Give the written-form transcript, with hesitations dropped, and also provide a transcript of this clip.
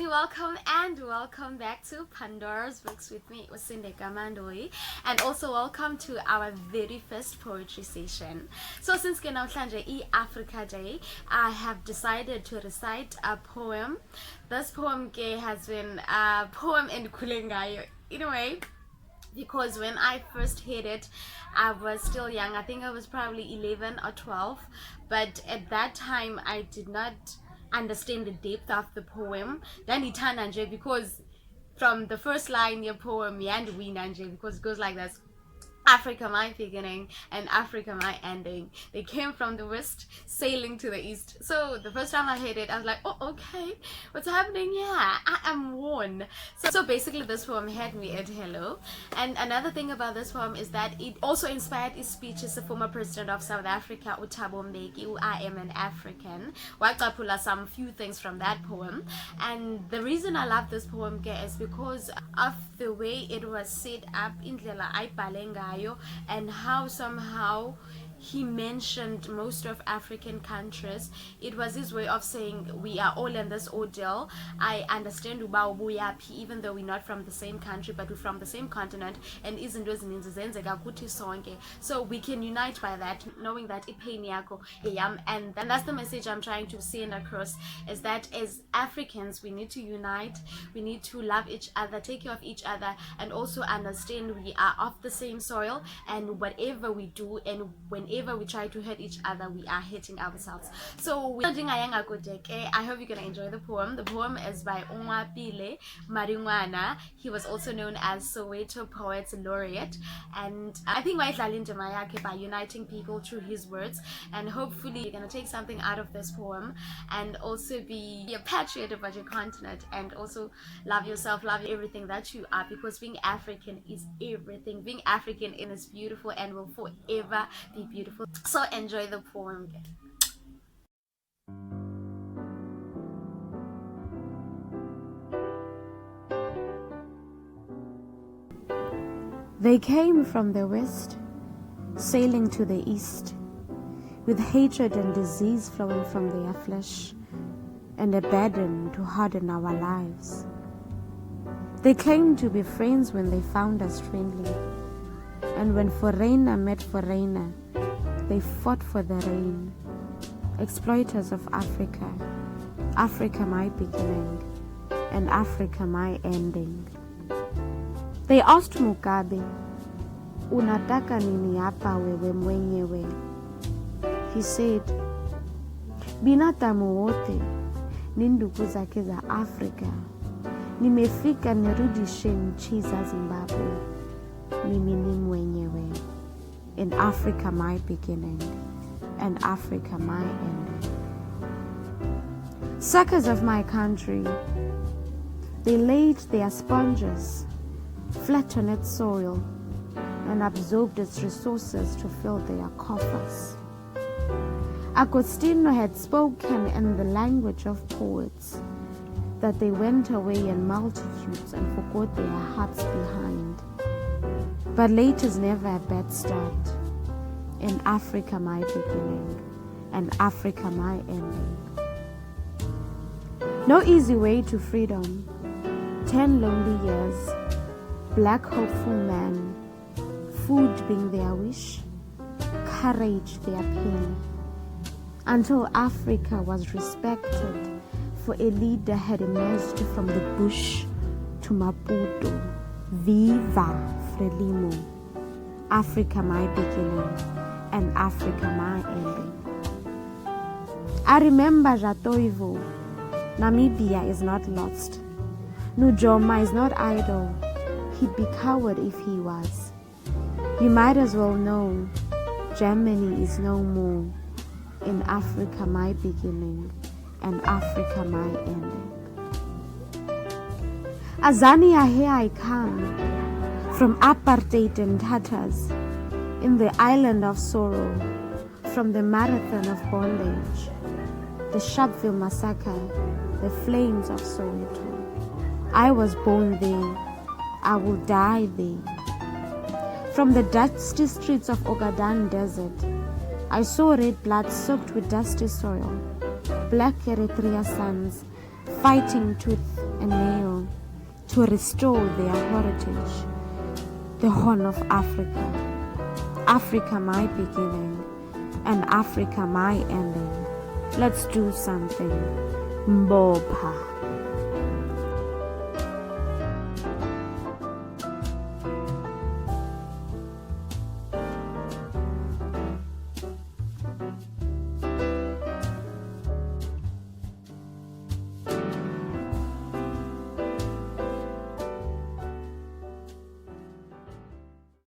welcome and welcome back to Pandora's Books with me, Usinde Kamandoi, and also welcome to our very first poetry session. So since Kenautlanje Africa Day, I have decided to recite a poem. This poem has been a poem in Kulengayo in a way, because when I first heard it, I was still young. I think I was probably 11 or 12, but at that time I did not understand the depth of the poem. Then it because from the first line your poem and we because it goes like this: Africa my beginning and Africa my ending. They came from the west, sailing to the east. So the first time I heard it, I was like, oh, okay, what's happening here? I am one. So basically this poem had me at hello. And another thing about this poem is that it also inspired his speech as the former president of South Africa, Thabo Mbeki, I am an African. Wakapula some few things from that poem. And the reason I love this poem is because of the way it was set up in Ndlela Ayibalenga, and how somehow he mentioned most of African countries. It was his way of saying we are all in this ordeal. I understand uba even though we're not from the same country, but we're from the same continent, and so we can unite by that, knowing that and that's the message I'm trying to send across, is that as Africans we need to unite, we need to love each other, take care of each other, and also understand we are of the same soil, and whatever we do and whenever we try to hurt each other, we are hurting ourselves. So I hope you're gonna enjoy the poem. The poem is by Ingoapele Madingoane. He was also known as Soweto Poets Laureate, and I think by uniting people through his words, and hopefully you're gonna take something out of this poem and also be a patriot about your continent, and also love yourself, love everything that you are, because being African is everything. Being African is beautiful and will forever be beautiful. So enjoy the poem. They came from the west, sailing to the east, with hatred and disease flowing from their flesh, and a burden to harden our lives. They claimed to be friends when they found us friendly, and when foreigner met foreigner, they fought for the rain. Exploiters of Africa, Africa my beginning, and Africa my ending. They asked Mugabe, unataka nini hapa wewe mwenyewe? He said, binadamu wote ni ndugu zake za Afrika. Nimefika nirudishe nchi za Zimbabwe. Mimi ni mwenyewe. In Africa my beginning, and Africa my ending. Suckers of my country, they laid their sponges flat on its soil and absorbed its resources to fill their coffers. Agostino had spoken in the language of poets that they went away in multitudes and forgot their hearts behind. But late is never a bad start. In Africa my beginning, and Africa my ending. No easy way to freedom. 10 lonely years, black hopeful men, food being their wish, courage their pain, until Africa was respected, for a leader had emerged from the bush to Maputo. Viva Frelimo, Africa my beginning, and Africa my ending. I remember Jatoivo, Namibia is not lost. Nujoma is not idle, he'd be coward if he was. You might as well know, Germany is no more. In Africa my beginning, and Africa my ending. Azania, here I come, from apartheid and tatters, in the island of sorrow, from the marathon of bondage, the Sharpeville massacre, the flames of Soweto. I was born there, I will die there. From the dusty streets of Ogaden Desert, I saw red blood soaked with dusty soil, black Eritrea suns fighting tooth and nail to restore their heritage, the Horn of Africa. Africa my beginning, and Africa my ending. Let's do something. Mbopha.